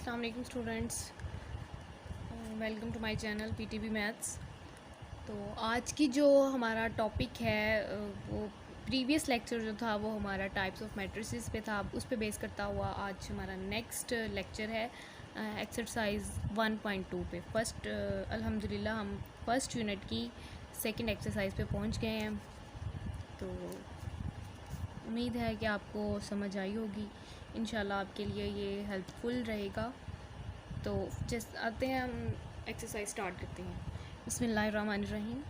अस्सलाम वालेकुम students, welcome to my channel PTB maths. तो आज की जो हमारा टॉपिक है वो प्रीवियस लेक्चर जो था वो हमारा टाइप्स ऑफ मैट्रिसेस पे था। उस पे बेस करता हुआ आज हमारा नेक्स्ट लेक्चर है एक्सरसाइज 1.2 पे। अल्हम्दुलिल्लाह हम फर्स्ट यूनिट की सेकंड एक्सरसाइज पे पहुंच गए हैं। तो उम्मीद है कि आपको समझ आई होगी, इंशाल्लाह आपके लिए ये हेल्पफुल रहेगा। तो जस्ट आते हैं, हम एक्सरसाइज स्टार्ट करते हैं। बिस्मिल्लाहिर्रहमानिर्रहीम।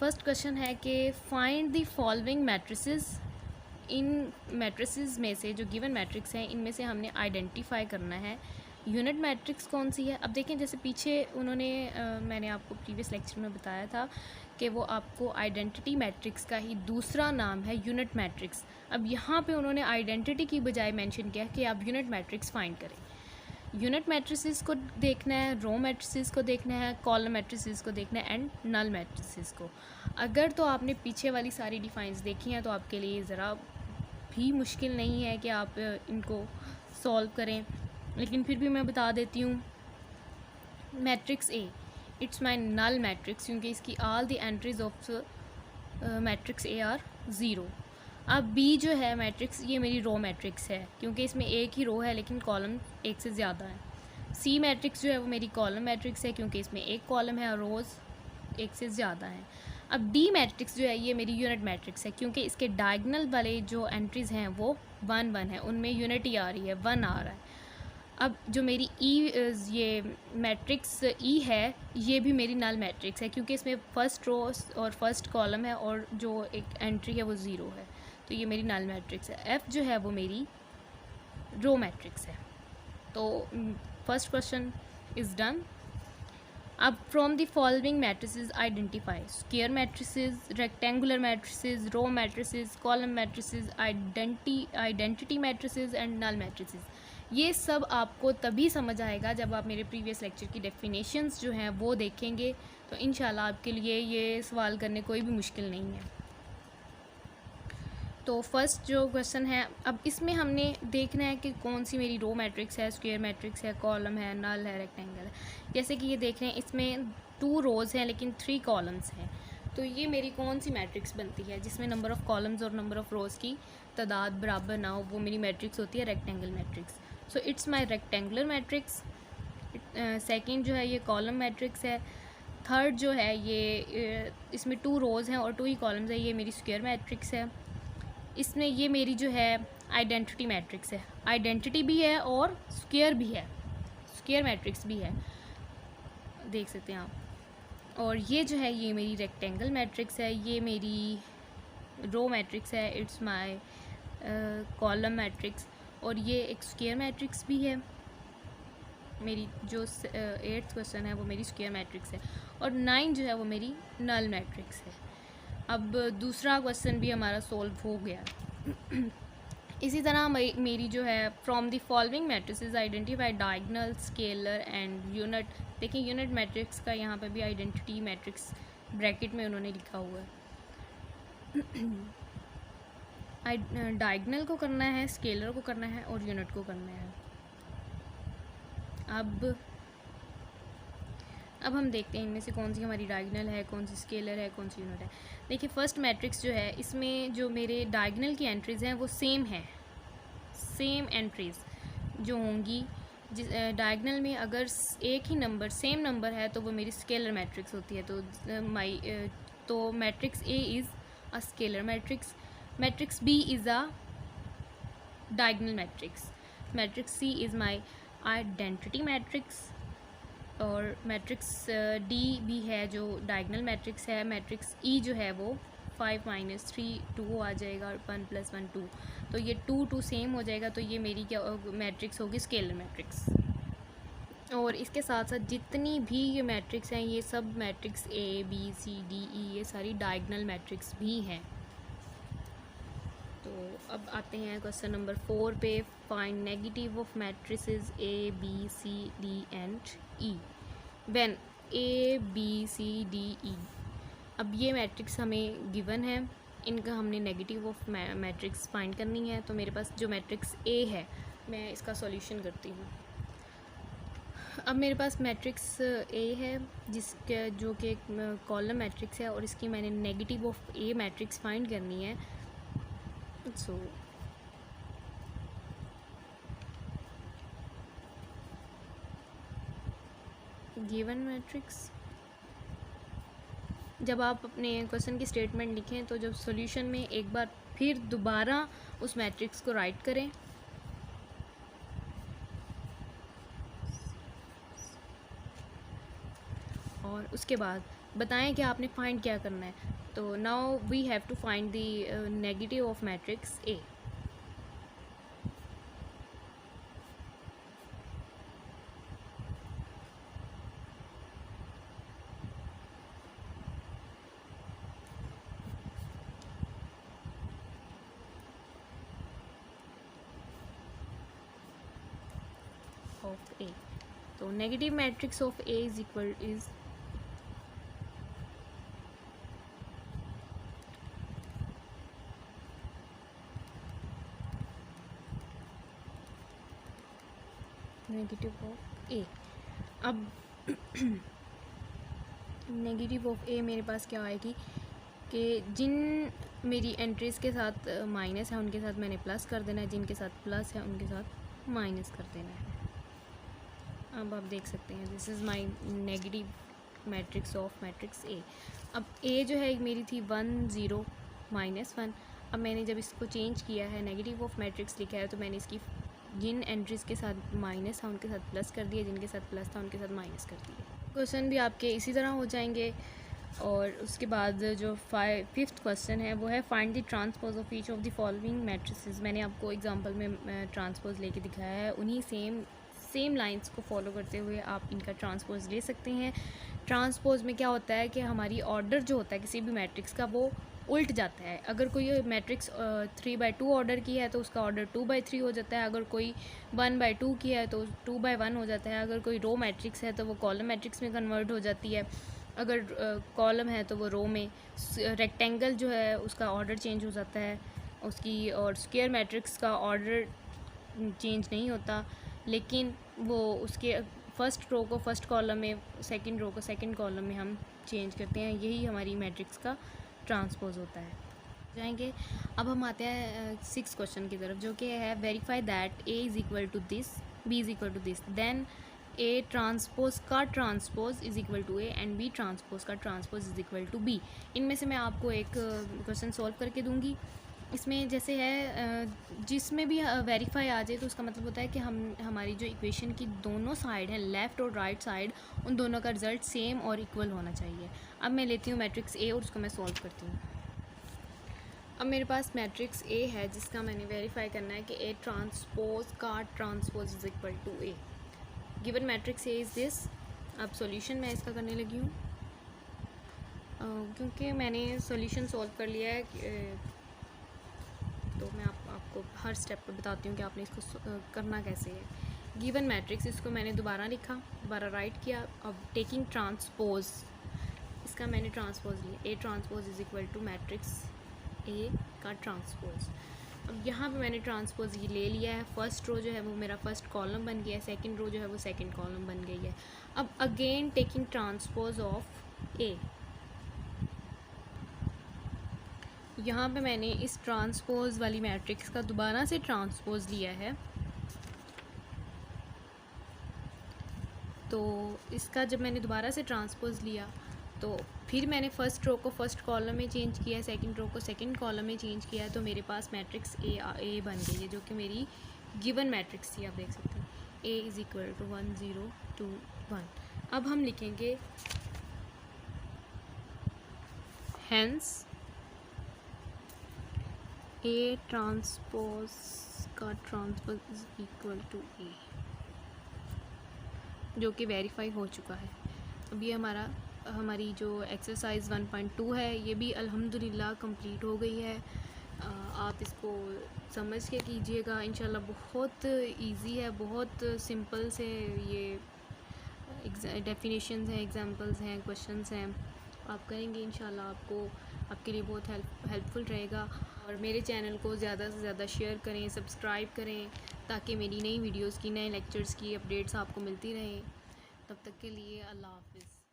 फर्स्ट क्वेश्चन है कि find the following matrices. In matrices में से जो गिवन मैट्रिक्स हैं इनमें से हमने आइडेंटिफाई करना है यूनिट मैट्रिक्स कौन सी है। अब देखें, जैसे पीछे उन्होंने मैंने आपको प्रीवियस लेक्चर में बताया था कि वो आपको आइडेंटिटी मैट्रिक्स का ही दूसरा नाम है यूनिट मैट्रिक्स। अब यहाँ पे उन्होंने आइडेंटिटी की बजाय मेंशन किया कि आप यूनिट मैट्रिक्स फाइंड करें। यूनिट मैट्रिसेस को देखना है, रो मैट्रिसेस को देखना है, कॉलम मैट्रिसेस को देखना है एंड नल मैट्रिसेस को। अगर तो आपने पीछे वाली सारी डिफाइंस देखी हैं तो आपके लिए ज़रा भी मुश्किल नहीं है कि आप इनको सॉल्व करें, लेकिन फिर भी मैं बता देती हूँ। Matrix A, it's my null matrix, क्योंकि इसकी all the entries of matrix A are zero. अब बी जो है मैट्रिक्स, ये मेरी रो मैट्रिक्स है क्योंकि इसमें एक ही रो है लेकिन कॉलम एक से ज़्यादा है। सी मैट्रिक्स जो है वो मेरी कॉलम मैट्रिक्स है क्योंकि इसमें एक कॉलम है और रोज़ एक से ज़्यादा हैं। अब डी मैट्रिक्स जो है ये मेरी यूनिट मैट्रिक्स है क्योंकि इसके डायगनल वाले जो एंट्रीज़ हैं वो 1 1 है, उनमें यूनिटी आ रही है, 1 आ रहा है। अब जो मेरी ये मैट्रिक्स ई है ये भी मेरी नल मैट्रिक्स है क्योंकि इसमें फ़र्स्ट रो और फर्स्ट कॉलम है और जो एक एंट्री है वो ज़ीरो है, तो ये मेरी नल मैट्रिक्स है। एफ़ जो है वो मेरी रो मैट्रिक्स है। तो फर्स्ट क्वेश्चन इज़ डन। अब from the following matrices identify square matrices, rectangular matrices, row matrices, column matrices, identity matrices and null matrices. ये सब आपको तभी समझ आएगा जब आप मेरे प्रीवियस लेक्चर की डेफिनेशंस जो हैं वो देखेंगे, तो इंशाल्लाह आपके लिए ये सवाल करने कोई भी मुश्किल नहीं है। तो फर्स्ट जो क्वेश्चन है, अब इसमें हमने देखना है कि कौन सी मेरी रो मैट्रिक्स है, स्क्वायर मैट्रिक्स है, कॉलम है, नल है, रेक्टेंगल है। जैसे कि ये देख रहे हैं इसमें 2 रोज़ हैं लेकिन 3 कॉलम्स हैं, तो ये मेरी कौन सी मैट्रिक्स बनती है जिसमें नंबर ऑफ़ कॉलम्स और नंबर ऑफ़ रोज़ की तादाद बराबर ना हो, वो मेरी मैट्रिक्स होती है rectangle matrix. So it's my rectangular matrix. Second जो है ये कॉलम मैट्रिक्स है। थर्ड जो है ये इसमें 2 रोज़ हैं और 2 ही कॉलम्स है, ये मेरी स्क्वायर मैट्रिक्स है। इसमें ये मेरी जो है आइडेंटिटी मैट्रिक्स है, आइडेंटिटी भी है और स्क्वायर भी है, स्क्वायर मैट्रिक्स भी है, देख सकते हैं आप। और ये जो है ये मेरी रेक्टेंगल मैट्रिक्स है, ये मेरी रो मैट्रिक्स है, इट्स माय कॉलम मैट्रिक्स। और ये एक स्क्वायर मैट्रिक्स भी है, मेरी जो 8th क्वेश्चन है वो मेरी स्क्वायर मैट्रिक्स है। और 9 जो है वो मेरी नल मैट्रिक्स है। अब दूसरा क्वेश्चन भी हमारा सॉल्व हो गया। इसी तरह मेरी जो है from the following matrices identify diagonal, scalar and unit. देखिए यूनिट मैट्रिक्स का यहाँ पे भी आइडेंटिटी मैट्रिक्स ब्रैकेट में उन्होंने लिखा हुआ है। डायगोनल को करना है, स्केलर को करना है और यूनिट को करना है। अब हम देखते हैं इनमें से कौन सी हमारी डायगोनल है, कौन सी स्केलर है, कौन सी यूनिट है। देखिए फर्स्ट मैट्रिक्स जो है इसमें जो मेरे डायगोनल की एंट्रीज़ हैं वो सेम है, सेम एंट्रीज़ जो होंगी जिस डायगोनल में अगर एक ही नंबर सेम नंबर है तो वो मेरी स्केलर मैट्रिक्स होती है। तो matrix A is a scalar matrix, matrix B is a diagonal matrix, matrix C is my identity matrix और मैट्रिक्स डी भी है जो डायगोनल मैट्रिक्स है। मैट्रिक्स ई जो है वो 5 - 3 2 आ जाएगा और 1 + 1 2, तो ये 2 2 सेम हो जाएगा, तो ये मेरी क्या मैट्रिक्स होगी, स्केलर मैट्रिक्स। और इसके साथ साथ जितनी भी ये मैट्रिक्स हैं ये सब matrix A B C D E ये सारी डायगोनल मैट्रिक्स भी हैं। तो अब आते हैं क्वेश्चन नंबर 4 पे। Find negative of matrices A B C D and E when A B C D E. अब ये मैट्रिक्स हमें गिवन है, इनका हमने नेगेटिव ऑफ मैट्रिक्स फाइंड करनी है। तो मेरे पास जो मैट्रिक्स ए है मैं इसका सॉल्यूशन करती हूँ। अब मेरे पास मैट्रिक्स ए है जिसके जो कि कॉलम मैट्रिक्स है और इसकी मैंने negative of A matrix find करनी है। सो गिवन मैट्रिक्स, जब आप अपने क्वेश्चन की स्टेटमेंट लिखें तो जब सॉल्यूशन में एक बार फिर दोबारा उस मैट्रिक्स को राइट करें और उसके बाद बताएं कि आपने फाइंड क्या करना है। तो now we have to find the negative of matrix A. Of A, तो negative matrix of A is equal is negative of A. अब नेगेटिव ऑफ ए मेरे पास क्या आएगी कि जिन मेरी एंट्रीज़ के साथ माइनस है उनके साथ मैंने प्लस कर देना है, जिनके साथ प्लस है उनके साथ माइनस कर देना है। अब आप देख सकते हैं this is my negative matrix of matrix ए। अब ए जो है मेरी थी 1 0 -1। अब मैंने जब इसको चेंज किया है, नेगेटिव ऑफ मैट्रिक्स लिखा है, तो मैंने इसकी जिन एंट्रीज़ के साथ माइनस था उनके साथ प्लस कर दिया, जिनके साथ प्लस था उनके साथ माइनस कर दिया। क्वेश्चन भी आपके इसी तरह हो जाएंगे। और उसके बाद जो फिफ्थ क्वेश्चन है वो है find the transpose of each of the following matrices. मैंने आपको एग्जांपल में ट्रांसपोज लेके दिखाया है, उन्हीं सेम लाइंस को फॉलो करते हुए आप इनका ट्रांसपोज ले सकते हैं। ट्रांसपोज में क्या होता है कि हमारी ऑर्डर जो होता है किसी भी मैट्रिक्स का वो उल्ट जाता है। अगर कोई मैट्रिक्स 3/2 ऑर्डर की है तो उसका ऑर्डर 2/3 हो जाता है। अगर कोई 1/2 की है तो 2/1 हो जाता है। अगर कोई रो मैट्रिक्स है तो वो कॉलम मैट्रिक्स में कन्वर्ट हो जाती है। अगर कॉलम है तो वो रो में। रेक्टेंगल जो है उसका ऑर्डर चेंज हो जाता है उसकी, और स्क्वायर मैट्रिक्स का ऑर्डर चेंज नहीं होता, लेकिन वो उसके फर्स्ट रो को फर्स्ट कॉलम में, सेकंड रो को सेकंड कॉलम में हम चेंज करते हैं। यही हमारी मैट्रिक्स का ट्रांसपोज होता है। जाएंगे अब हम आते हैं 6 क्वेश्चन की तरफ, जो कि है verify that A is equal to this, B is equal to this, then A transpose का transpose is equal to A and B transpose का transpose is equal to B. इनमें से मैं आपको एक क्वेश्चन सॉल्व करके दूंगी। इसमें जैसे है जिसमें भी वेरीफाई आ जाए तो उसका मतलब होता है कि हमारी जो इक्वेशन की दोनों साइड हैं, लेफ़्ट और राइट साइड, उन दोनों का रिज़ल्ट सेम और इक्वल होना चाहिए। अब मैं लेती हूँ मैट्रिक्स ए और उसको मैं सॉल्व करती हूँ। अब मेरे पास मैट्रिक्स ए है जिसका मैंने वेरीफाई करना है कि ए ट्रांसपोज का transpose is equal to A. Given matrix A is this. अब सॉल्यूशन मैं इसका करने लगी हूँ क्योंकि मैंने सॉल्यूशन सॉल्व कर लिया है, तो मैं आपको हर स्टेप पे बताती हूँ कि आपने इसको करना कैसे है। गिवन मैट्रिक्स, इसको मैंने दोबारा लिखा, दोबारा राइट किया। अब टेकिंग ट्रांसपोज, इसका मैंने ट्रांसपोज लिया, A transpose is equal to matrix A का ट्रांसपोज। अब यहाँ पे मैंने ट्रांसपोज ये ले लिया है। फर्स्ट रो जो है वो मेरा फर्स्ट कॉलम बन गया है, सेकंड रो जो है वो सेकंड कॉलम बन गई है। अब अगेन टेकिंग ट्रांसपोज ऑफ ए, यहाँ पे मैंने इस ट्रांसपोज वाली मैट्रिक्स का दोबारा से ट्रांसपोज लिया है। तो इसका जब मैंने दोबारा से ट्रांसपोज लिया तो फिर मैंने फर्स्ट रो को फर्स्ट कॉलम में चेंज किया, सेकंड रो को सेकंड कॉलम में चेंज किया, तो मेरे पास मैट्रिक्स ए बन गई है, जो कि मेरी गिवन मैट्रिक्स थी। आप देख सकते हैं ए इज़ इक्वल टू 1 0 2 1। अब हम लिखेंगे हेंस ए ट्रांसपोज का ट्रांसपोज इज इक्वल टू ए, जो कि वेरीफाई हो चुका है। अब ये हमारी जो एक्सरसाइज 1.2 है ये भी अल्हम्दुलिल्लाह कंप्लीट हो गई है। आप इसको समझ के कीजिएगा, इंशाल्लाह बहुत इजी है, बहुत सिंपल से ये डेफिनेशंस हैं, एग्जांपल्स हैं, क्वेश्चंस हैं, आप करेंगे इंशाल्लाह आपको आपके लिए बहुत हेल्पफुल रहेगा। और मेरे चैनल को ज़्यादा से ज़्यादा शेयर करें, सब्सक्राइब करें, ताकि मेरी नई वीडियोस की, नए लेक्चर्स की अपडेट्स आपको मिलती रहें। तब तक के लिए अल्लाह हाफिज़।